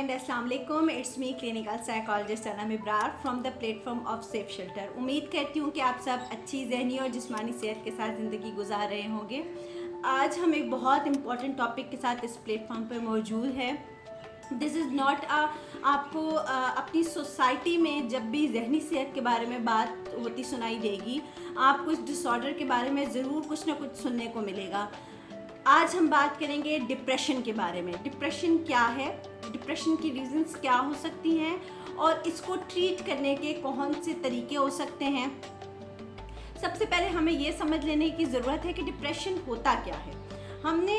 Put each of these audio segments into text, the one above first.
And अस्सलाम वालेकुम। It's me clinical psychologist Anam Ibrar from the platform of safe shelter. उम्मीद करती हूँ कि आप सब अच्छी जहनी और जिस्मानी सेहत के साथ ज़िंदगी गुजार रहे होंगे। आज हम एक बहुत इंपॉर्टेंट टॉपिक के साथ इस प्लेटफॉर्म पर मौजूद है। दिस इज़ नॉट आपको अपनी सोसाइटी में जब भी जहनी सेहत के बारे में बात होती सुनाई देगी, आपको इस डिसऑर्डर के बारे में ज़रूर कुछ ना कुछ सुनने को मिलेगा। आज हम बात करेंगे डिप्रेशन के बारे में। डिप्रेशन क्या है, डिप्रेशन की रीजंस क्या हो सकती हैं और इसको ट्रीट करने के कौन से तरीके हो सकते हैं। सबसे पहले हमें ये समझ लेने की ज़रूरत है कि डिप्रेशन होता क्या है। हमने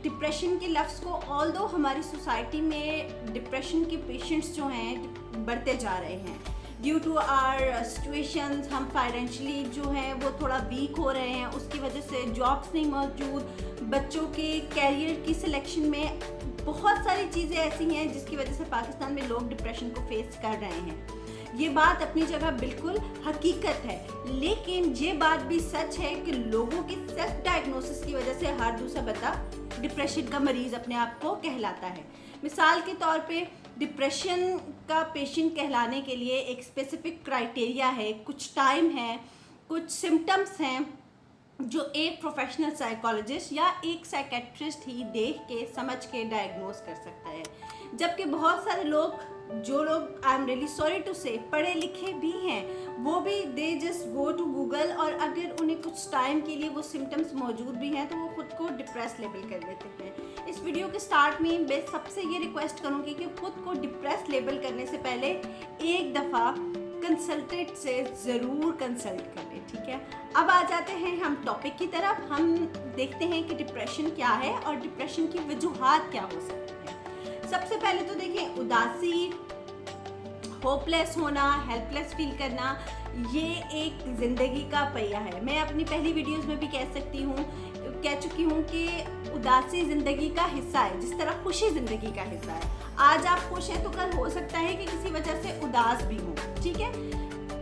डिप्रेशन के लफ्ज़ को, ऑल्दो हमारी सोसाइटी में डिप्रेशन के पेशेंट्स जो हैं बढ़ते जा रहे हैं ड्यू टू आर सिचुएशंस, हम फाइनेंशियली जो हैं वो थोड़ा वीक हो रहे हैं, उसकी वजह से जॉब्स नहीं मौजूद, बच्चों के कैरियर की सिलेक्शन में बहुत सारी चीज़ें ऐसी हैं जिसकी वजह से पाकिस्तान में लोग डिप्रेशन को फेस कर रहे हैं। ये बात अपनी जगह बिल्कुल हकीकत है, लेकिन ये बात भी सच है कि लोगों की सेल्फ डायग्नोसिस की वजह से हर दूसरा बंदा डिप्रेशन का मरीज़ अपने आप को कहलाता है। मिसाल के तौर पे डिप्रेशन का पेशेंट कहलाने के लिए एक स्पेसिफिक क्राइटेरिया है, कुछ टाइम है, कुछ सिम्टम्स हैं जो एक प्रोफेशनल साइकोलॉजिस्ट या एक साइकेट्रिस्ट ही देख के समझ के डायग्नोज कर सकता है। जबकि बहुत सारे लोग, जो लोग I am really sorry to say पढ़े लिखे भी हैं, वो भी they just go to Google और अगर उन्हें कुछ टाइम के लिए वो सिम्टम्स मौजूद भी हैं तो वो खुद को डिप्रेस लेबल कर देते हैं। इस वीडियो के स्टार्ट में मैं सबसे ये रिक्वेस्ट करूँगी कि खुद को डिप्रेस लेबल करने से पहले एक दफ़ा कंसल्टेंट से ज़रूर कंसल्ट कर लें, ठीक है। अब आ जाते हैं हम टॉपिक की तरफ। हम देखते हैं कि डिप्रेशन क्या है और डिप्रेशन की वजूहात क्या हो सकती हैं। सबसे पहले तो देखें, उदासी, होपलेस होना, हेल्पलेस फील करना, ये एक ज़िंदगी का पहिया है। मैं अपनी पहली वीडियोस में भी कह चुकी हूँ कि उदासी ज़िंदगी का हिस्सा है, जिस तरह खुशी ज़िंदगी का हिस्सा है। आज आप खुश हैं तो कल हो सकता है कि किसी वजह से उदास भी हो, ठीक है।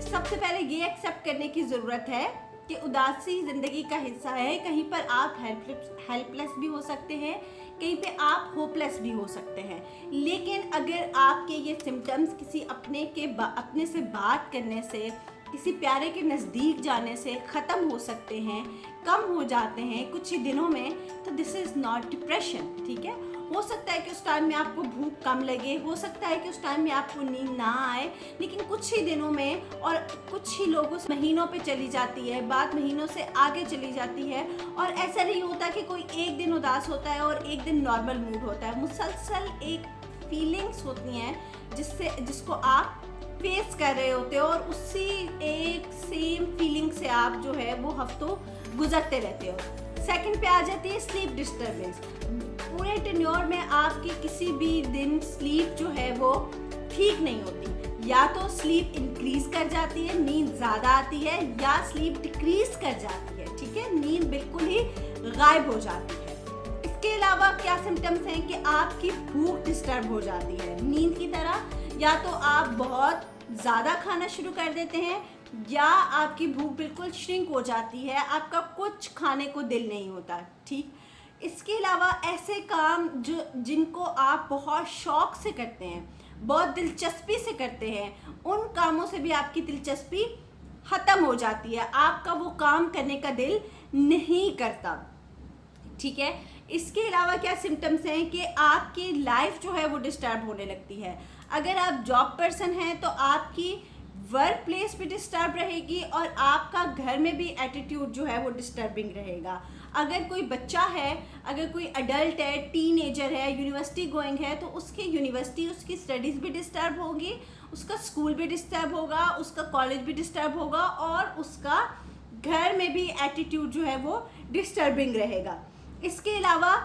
सबसे पहले ये एक्सेप्ट करने की ज़रूरत है कि उदासी ज़िंदगी का हिस्सा है। कहीं पर आप हेल्पलेस भी हो सकते हैं, कहीं पे आप होपलेस भी हो सकते हैं। लेकिन अगर आपके ये सिम्टम्स किसी अपने से बात करने से, किसी प्यारे के नज़दीक जाने से ख़त्म हो सकते हैं, कम हो जाते हैं कुछ ही दिनों में, तो दिस इज़ नॉट डिप्रेशन, ठीक है। हो सकता है कि उस टाइम में आपको भूख कम लगे, हो सकता है कि उस टाइम में आपको नींद ना आए, लेकिन कुछ ही दिनों में और कुछ ही लोगों से महीनों पे चली जाती है, बात महीनों से आगे चली जाती है। और ऐसा नहीं होता कि कोई एक दिन उदास होता है और एक दिन नॉर्मल मूड होता है। मुसलसल एक फीलिंग्स होती हैं जिसको आप फेस कर रहे होते हो और उसी एक सेम फीलिंग से आप जो है वो हफ्तों गुजरते रहते हो। सेकंड पे आ जाती है स्लीप डिस्टर्बेंस। पूरे टेन्योर में आपकी किसी भी दिन स्लीप जो है वो ठीक नहीं होती, या तो स्लीप इंक्रीज कर जाती है, नींद ज़्यादा आती है, या स्लीप डिक्रीज कर जाती है, ठीक है, नींद बिल्कुल ही गायब हो जाती है। इसके अलावा क्या सिम्टम्स हैं कि आपकी भूख डिस्टर्ब हो जाती है नींद की तरह, या तो आप बहुत ज़्यादा खाना शुरू कर देते हैं या आपकी भूख बिल्कुल श्रिंक हो जाती है, आपका कुछ खाने को दिल नहीं होता, ठीक। इसके अलावा ऐसे काम जिनको आप बहुत शौक से करते हैं, बहुत दिलचस्पी से करते हैं, उन कामों से भी आपकी दिलचस्पी ख़त्म हो जाती है, आपका वो काम करने का दिल नहीं करता, ठीक है। इसके अलावा क्या सिम्टम्स हैं कि आपकी लाइफ जो है वो डिस्टर्ब होने लगती है। अगर आप जॉब पर्सन हैं तो आपकी वर्क प्लेस भी डिस्टर्ब रहेगी और आपका घर में भी एटीट्यूड जो है वो डिस्टर्बिंग रहेगा। अगर कोई बच्चा है, अगर कोई अडल्ट है, टीनेजर है, यूनिवर्सिटी गोइंग है, तो उसकी स्टडीज़ भी डिस्टर्ब होगी, उसका स्कूल भी डिस्टर्ब होगा, उसका कॉलेज भी डिस्टर्ब होगा और उसका घर में भी एटीट्यूड जो है वो डिस्टर्बिंग रहेगा। इसके अलावा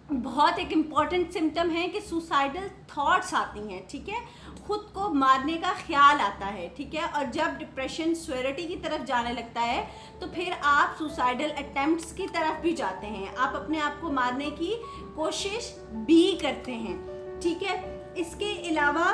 बहुत एक इम्पॉर्टेंट सिम्टम है कि सुसाइडल थॉट्स आती हैं, ठीक है, खुद को मारने का ख्याल आता है, ठीक है। और जब डिप्रेशन सिवियरिटी की तरफ जाने लगता है तो फिर आप सुसाइडल अटेम्प्ट्स की तरफ भी जाते हैं, आप अपने आप को मारने की कोशिश भी करते हैं, ठीक है। इसके अलावा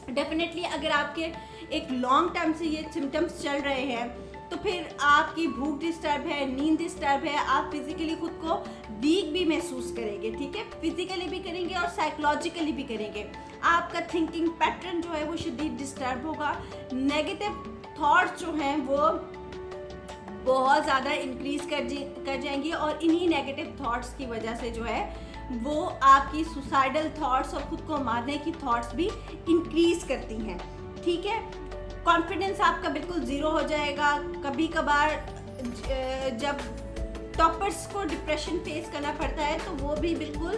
डेफिनेटली अगर आपके एक लॉन्ग टाइम से ये सिम्टम्स चल रहे हैं तो फिर आपकी भूख डिस्टर्ब है, नींद डिस्टर्ब है, आप फिजिकली खुद को वीक भी महसूस करेंगे, ठीक है, फिजिकली भी करेंगे और साइकोलॉजिकली भी करेंगे। आपका थिंकिंग पैटर्न जो है वो शदीद डिस्टर्ब होगा, नेगेटिव थॉट्स जो हैं वो बहुत ज़्यादा इंक्रीज कर जाएंगी और इन्हीं नेगेटिव थॉट्स की वजह से जो है वो आपकी सुसाइडल थॉट्स और खुद को मारने की थॉट्स भी इंक्रीज करती हैं, ठीक है। कॉन्फिडेंस आपका बिल्कुल ज़ीरो हो जाएगा। कभी कभार जब टॉपर्स को डिप्रेशन फेस करना पड़ता है तो वो भी बिल्कुल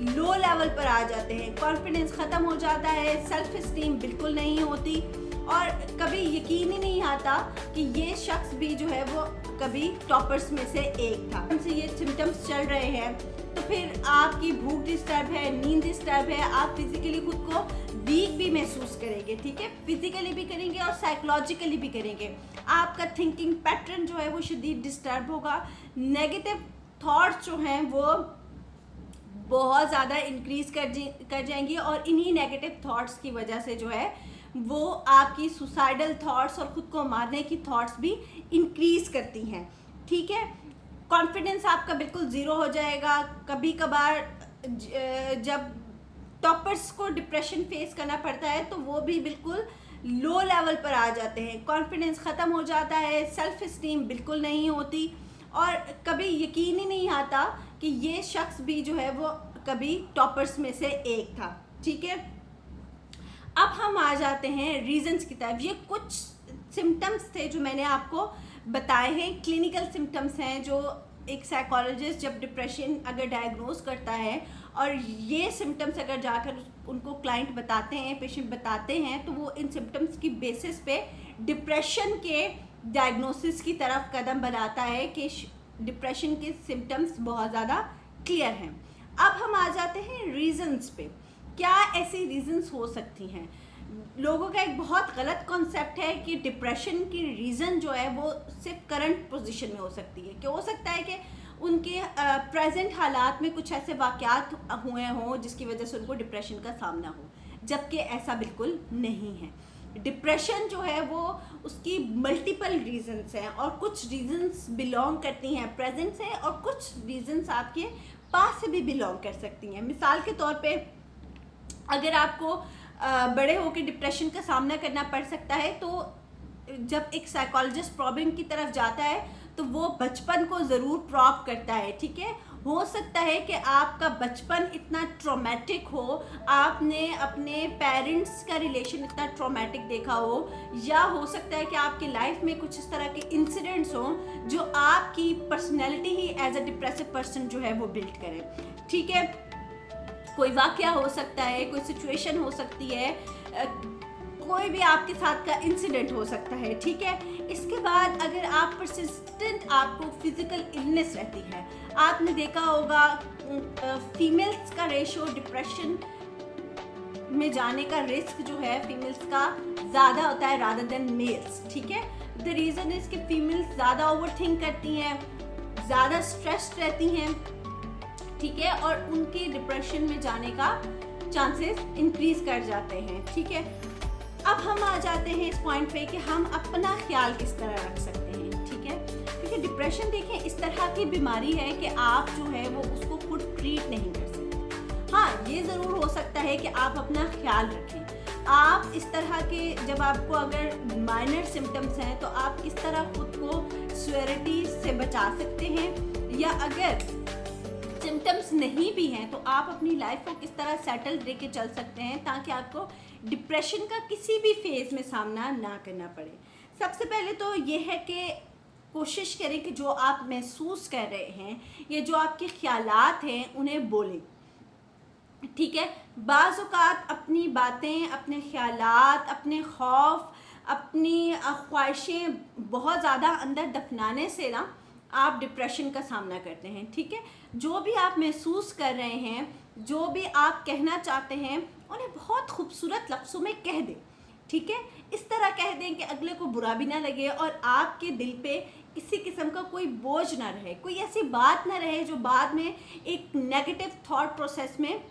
लो लेवल पर आ जाते हैं, कॉन्फिडेंस ख़त्म हो जाता है, सेल्फ इस्टीम बिल्कुल नहीं होती और कभी यकीन ही नहीं आता कि ये शख्स भी जो है वो कभी टॉपर्स में से एक था। उनसे ये सिम्टम्स चल रहे हैं तो फिर आपकी भूख डिस्टर्ब है, नींद डिस्टर्ब है, आप फिजिकली खुद को वीक भी महसूस करेंगे, ठीक है, फिजिकली भी करेंगे और साइकोलॉजिकली भी करेंगे। आपका थिंकिंग पैटर्न जो है वो शदीद डिस्टर्ब होगा, नेगेटिव थॉट्स जो हैं वो बहुत ज़्यादा इंक्रीज कर जाएंगी और इन्हीं नेगेटिव थॉट्स की वजह से जो है वो आपकी सुसाइडल थॉट्स और खुद को मारने की थॉट्स भी इंक्रीज करती हैं, ठीक है। कॉन्फिडेंस आपका बिल्कुल ज़ीरो हो जाएगा। कभी कभार जब टॉपर्स को डिप्रेशन फेस करना पड़ता है तो वो भी बिल्कुल लो लेवल पर आ जाते हैं, कॉन्फिडेंस ख़त्म हो जाता है, सेल्फ इस्टीम बिल्कुल नहीं होती और कभी यकीन ही नहीं आता कि ये शख्स भी जो है वो कभी टॉपर्स में से एक था, ठीक है। अब हम आ जाते हैं रीजंस की तरफ। ये कुछ सिम्टम्स थे जो मैंने आपको बताए हैं, क्लिनिकल सिम्टम्स हैं जो एक साइकोलॉजिस्ट जब डिप्रेशन अगर डायग्नोज करता है और ये सिम्टम्स अगर जाकर उनको क्लाइंट बताते हैं, पेशेंट बताते हैं तो वो इन सिम्टम्स की बेसिस पे डिप्रेशन के डायग्नोसिस की तरफ कदम बढ़ाता है कि डिप्रेशन के सिम्टम्स बहुत ज़्यादा क्लियर हैं। अब हम आ जाते हैं रीजंस पे। क्या ऐसी रीजंस हो सकती हैं? लोगों का एक बहुत गलत कॉन्सेप्ट है कि डिप्रेशन की रीज़न जो है वो सिर्फ करंट पोजीशन में हो सकती है, कि हो सकता है कि उनके प्रेजेंट हालात में कुछ ऐसे वाक़यात हुए हों जिसकी वजह से उनको डिप्रेशन का सामना हो, जबकि ऐसा बिल्कुल नहीं है। डिप्रेशन जो है वो उसकी मल्टीपल रीजंस हैं और कुछ रीजंस बिलोंग करती हैं प्रेजेंट से और कुछ रीजंस आपके पास से भी बिलोंग कर सकती हैं। मिसाल के तौर पे अगर आपको बड़े होकर डिप्रेशन का सामना करना पड़ सकता है तो जब एक साइकोलॉजिस्ट प्रॉब्लम की तरफ जाता है तो वो बचपन को ज़रूर प्रॉप करता है, ठीक है। हो सकता है कि आपका बचपन इतना ट्रॉमेटिक हो, आपने अपने पेरेंट्स का रिलेशन इतना ट्रॉमेटिक देखा हो, या हो सकता है कि आपकी लाइफ में कुछ इस तरह के इंसिडेंट्स हों जो आपकी पर्सनैलिटी ही एज अ डिप्रेसिव पर्सन जो है वो बिल्ड करें, ठीक है। कोई वाक़या हो सकता है, कोई सिचुएशन हो सकती है, कोई भी आपके साथ का इंसिडेंट हो सकता है, ठीक है। इसके बाद अगर आप परसिस्टेंट आपको फिजिकल इलनेस रहती है, आपने देखा होगा फीमेल्स का रेशो डिप्रेशन में जाने का रिस्क जो है फीमेल्स का ज़्यादा होता है रादर देन मेल्स, ठीक है। द रीज़न इज़ कि फीमेल्स ज़्यादा ओवरथिंक करती हैं, ज़्यादा स्ट्रेस्ड रहती हैं, ठीक है, और उनके डिप्रेशन में जाने का चांसेस इंक्रीज कर जाते हैं, ठीक है। अब हम आ जाते हैं इस पॉइंट पे कि हम अपना ख्याल किस तरह रख सकते हैं, ठीक है, क्योंकि डिप्रेशन देखें इस तरह की बीमारी है कि आप जो है वो उसको खुद ट्रीट नहीं कर सकते। हाँ, ये ज़रूर हो सकता है कि आप अपना ख्याल रखें। आप इस तरह के जब आपको अगर माइनर सिम्टम्स हैं तो आप किस तरह खुद को सीवियरिटी से बचा सकते हैं, या अगर सिम्टम्स नहीं भी हैं तो आप अपनी लाइफ को किस तरह सेटल लेके चल सकते हैं ताकि आपको डिप्रेशन का किसी भी फेज़ में सामना ना करना पड़े। सबसे पहले तो ये है कि कोशिश करें कि जो आप महसूस कर रहे हैं या जो आपके ख्यालात हैं उन्हें बोलें, ठीक है। बाज़ औक़ात अपनी बातें, अपने ख्यालात, अपने खौफ, अपनी ख्वाहिशें बहुत ज़्यादा अंदर दफनाने से ना आप डिप्रेशन का सामना करते हैं, ठीक है। जो भी आप महसूस कर रहे हैं, जो भी आप कहना चाहते हैं, उन्हें बहुत खूबसूरत लफ्ज़ों में कह दें, ठीक है। इस तरह कह दें कि अगले को बुरा भी ना लगे और आपके दिल पे किसी किस्म का कोई बोझ ना रहे, कोई ऐसी बात ना रहे जो बाद में एक नेगेटिव थॉट प्रोसेस में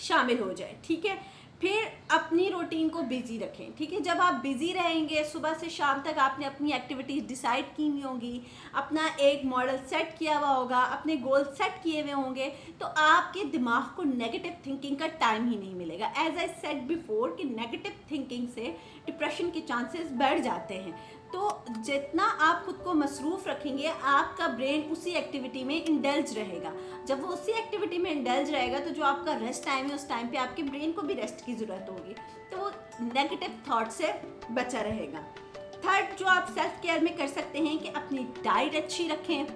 शामिल हो जाए, ठीक है। फिर अपनी रूटीन को बिजी रखें, ठीक है। जब आप बिजी रहेंगे, सुबह से शाम तक आपने अपनी एक्टिविटीज़ डिसाइड की हुई होंगी, अपना एक मॉडल सेट किया हुआ होगा, अपने गोल सेट किए हुए होंगे, तो आपके दिमाग को नेगेटिव थिंकिंग का टाइम ही नहीं मिलेगा। एज आई सेड बिफोर कि नेगेटिव थिंकिंग से डिप्रेशन के चांसेस बढ़ जाते हैं। तो जितना आप खुद को मसरूफ़ रखेंगे, आपका ब्रेन उसी एक्टिविटी में इंडल्ज रहेगा। जब वो उसी एक्टिविटी में इंडल्ज रहेगा तो जो आपका रेस्ट टाइम है, उस टाइम पे आपके ब्रेन को भी रेस्ट की ज़रूरत होगी, तो वो नेगेटिव थॉट से बचा रहेगा। थर्ड, जो आप सेल्फ केयर में कर सकते हैं कि अपनी डाइट अच्छी रखें,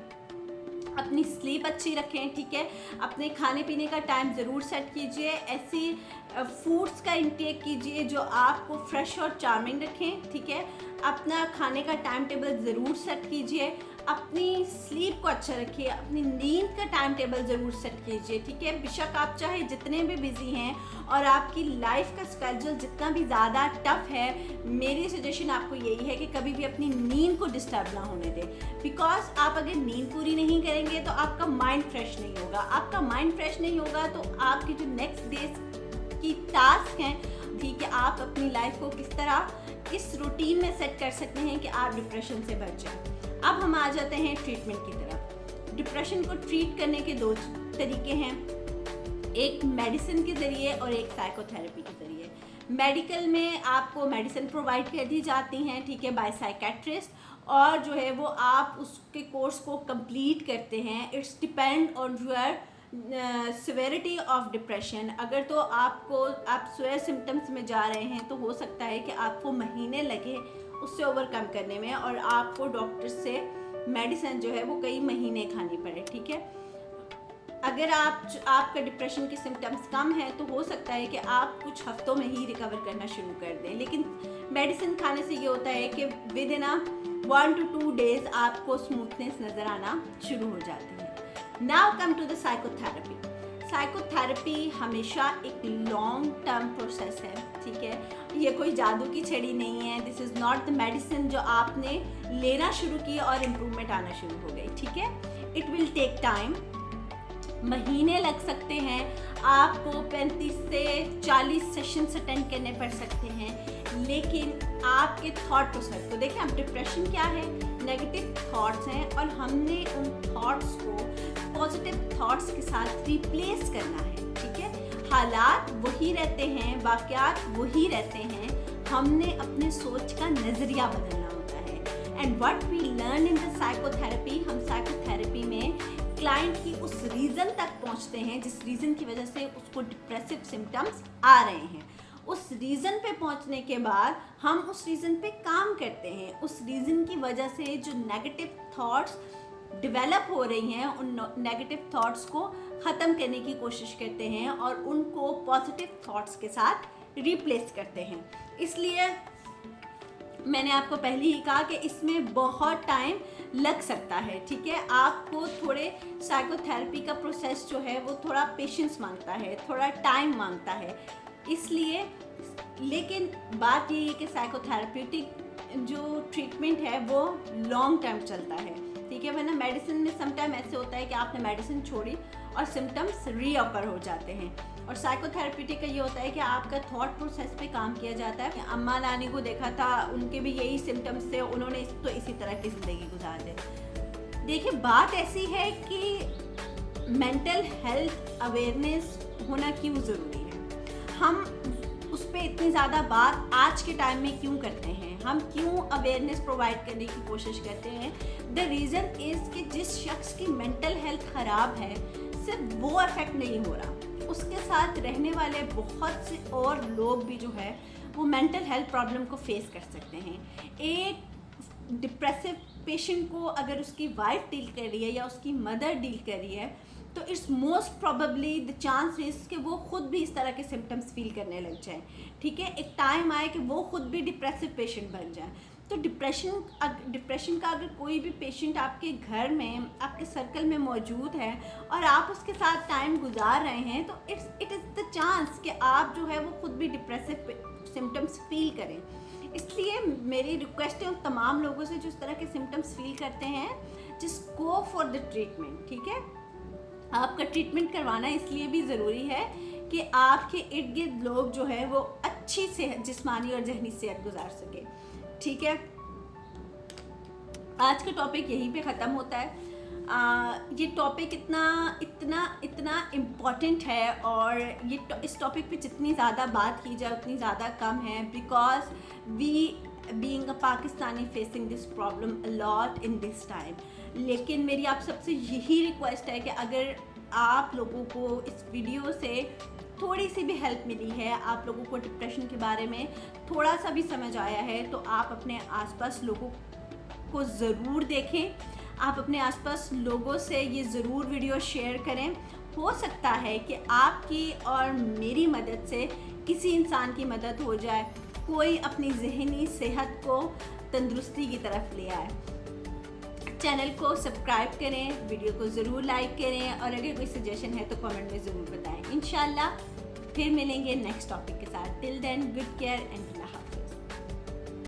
अपनी स्लीप अच्छी रखें, ठीक है। अपने खाने पीने का टाइम ज़रूर सेट कीजिए, ऐसी फूड्स का इंटेक कीजिए जो आपको फ्रेश और चार्मिंग रखें, ठीक है। अपना खाने का टाइम टेबल ज़रूर सेट कीजिए, अपनी स्लीप को अच्छा रखिए, अपनी नींद का टाइम टेबल ज़रूर सेट कीजिए, ठीक है। बेशक आप चाहे जितने भी बिजी हैं और आपकी लाइफ का स्केड्यूल जितना भी ज़्यादा टफ है, मेरी सजेशन आपको यही है कि कभी भी अपनी नींद को डिस्टर्ब ना होने दें। बिकॉज आप अगर नींद पूरी नहीं करेंगे तो आपका माइंड फ्रेश नहीं होगा, आपका माइंड फ्रेश नहीं होगा तो आपकी जो नेक्स्ट डे की टास्क हैं, ठीक है, आप अपनी लाइफ को किस तरह इस रूटीन में सेट कर सकते हैं कि आप डिप्रेशन से बच जाएं। अब हम आ जाते हैं ट्रीटमेंट की तरफ। डिप्रेशन को ट्रीट करने के दो तरीके हैं, एक मेडिसिन के ज़रिए और एक साइकोथेरेपी के ज़रिए। मेडिकल में आपको मेडिसिन प्रोवाइड कर दी जाती हैं, ठीक है, बाय साइकेट्रिस्ट, और जो है वो आप उसके कोर्स को कंप्लीट करते हैं। It's depend on your severity of depression. अगर तो आप स्वयं सिम्टम्स में जा रहे हैं तो हो सकता है कि आपको महीने लगे उससे ओवरकम करने में, और आपको डॉक्टर से मेडिसिन जो है वो कई महीने खानी पड़े, ठीक है। अगर आपका डिप्रेशन के सिम्टम्स कम हैं तो हो सकता है कि आप कुछ हफ्तों में ही रिकवर करना शुरू कर दें, लेकिन मेडिसिन खाने से ये होता है कि विद इन 1 to 2 days आपको स्मूथनेस नज़र आना शुरू हो जाती है। Now come to the psychotherapy. Psychotherapy हमेशा एक लॉन्ग टर्म प्रोसेस है, ठीक है। ये कोई जादू की छड़ी नहीं है। This is not the medicine जो आपने लेना शुरू की और इम्प्रूवमेंट आना शुरू हो गई, ठीक है। इट विल टेक टाइम, महीने लग सकते हैं, आपको 35 से 40 सेशंस अटेंड करने पड़ सकते हैं, लेकिन आपके थॉट प्रोसेस को देखें। अब डिप्रेशन क्या है? नेगेटिव थॉट्स हैं, और हमने उन थॉट्स को पॉजिटिव थॉट्स के साथ रिप्लेस करना है, ठीक है। हालात वही रहते हैं, वाक़यात वही रहते हैं, हमने अपने सोच का नज़रिया बदलना होता है। And what we learn in the psychotherapy, हम साइकोथेरेपी में क्लाइंट की उस रीज़न तक पहुंचते हैं जिस रीज़न की वजह से उसको डिप्रेसिव सिम्टम्स आ रहे हैं। उस रीज़न पे पहुंचने के बाद हम उस रीज़न पे काम करते हैं। उस रीज़न की वजह से जो नेगेटिव थॉट्स डेवलप हो रही हैं, उन नेगेटिव थॉट्स को ख़त्म करने की कोशिश करते हैं और उनको पॉजिटिव थॉट्स के साथ रिप्लेस करते हैं। इसलिए मैंने आपको पहले ही कहा कि इसमें बहुत टाइम लग सकता है, ठीक है। आपको थोड़े साइकोथेरेपी का प्रोसेस जो है वो थोड़ा पेशेंस मांगता है, थोड़ा टाइम मांगता है, इसलिए। लेकिन बात ये है कि साइकोथेरेप्यूटिक जो ट्रीटमेंट है वो लॉन्ग टर्म चलता है, ठीक है। वरना मेडिसिन में समटाइम ऐसे होता है कि आपने मेडिसिन छोड़ी और सिम्टम्स रीअकर हो जाते हैं, और साइकोथेरेप्यूटिक का ये होता है कि आपका थॉट प्रोसेस पे काम किया जाता है। अम्मा नानी को देखा था, उनके भी यही सिम्टम्स थे, उन्होंने तो इसी तरह की ज़िंदगी गुजार दी। देखिए, बात ऐसी है कि मेंटल हेल्थ अवेयरनेस होना क्यों ज़रूरी है। हम उस पर इतनी ज़्यादा बात आज के टाइम में क्यों करते हैं, हम क्यों अवेयरनेस प्रोवाइड करने की कोशिश करते हैं? द रीज़न इज़ कि जिस शख्स की मेंटल हेल्थ ख़राब है, सिर्फ वो अफेक्ट नहीं हो रहा, उसके साथ रहने वाले बहुत से और लोग भी जो है वो मेंटल हेल्थ प्रॉब्लम को फेस कर सकते हैं। एक डिप्रेसिव पेशेंट को अगर उसकी वाइफ डील कर रही है या उसकी मदर डील कर रही है, तो it's most probably the chance is कि वो खुद भी इस तरह के सिम्टम्स फील करने लग जाए, ठीक है। एक टाइम आए कि वो खुद भी डिप्रेसिव पेशेंट बन जाए। तो डिप्रेशन का अगर कोई भी पेशेंट आपके घर में, आपके सर्कल में मौजूद है और आप उसके साथ टाइम गुजार रहे हैं, तो इट इज़ द चांस कि आप जो है वो खुद भी डिप्रेसिव सिम्टम्स फील करें। इसलिए मेरी रिक्वेस्ट है उन तमाम लोगों से जो इस तरह के सिम्टम्स फील करते हैं, just go for the treatment, ठीक है। आपका ट्रीटमेंट करवाना इसलिए भी ज़रूरी है कि आपके इर्द गिर्द लोग जो है वो अच्छी सेहत, जिस्मानी और जहनी सेहत गुजार सके। ठीक है, आज का टॉपिक यहीं पे ख़त्म होता है। ये टॉपिक इतना इम्पॉर्टेंट है और इस टॉपिक पे जितनी ज़्यादा बात की जाए उतनी ज़्यादा कम है, because we being a Pakistani facing this problem a lot in this time. लेकिन मेरी आप सबसे यही रिक्वेस्ट है कि अगर आप लोगों को इस वीडियो से थोड़ी सी भी हेल्प मिली है, आप लोगों को डिप्रेशन के बारे में थोड़ा सा भी समझ आया है, तो आप अपने आसपास लोगों को ज़रूर देखें। आप अपने आसपास लोगों से ये ज़रूर वीडियो शेयर करें। हो सकता है कि आपकी और मेरी मदद से किसी इंसान की मदद हो जाए, कोई अपनी ज़हनी सेहत को तंदुरुस्ती की तरफ ले आए। चैनल को सब्सक्राइब करें, वीडियो को ज़रूर लाइक करें और अगर कोई सजेशन है तो कमेंट में ज़रूर बताएं। इंशाल्लाह फिर मिलेंगे नेक्स्ट टॉपिक के साथ। Till then, good care and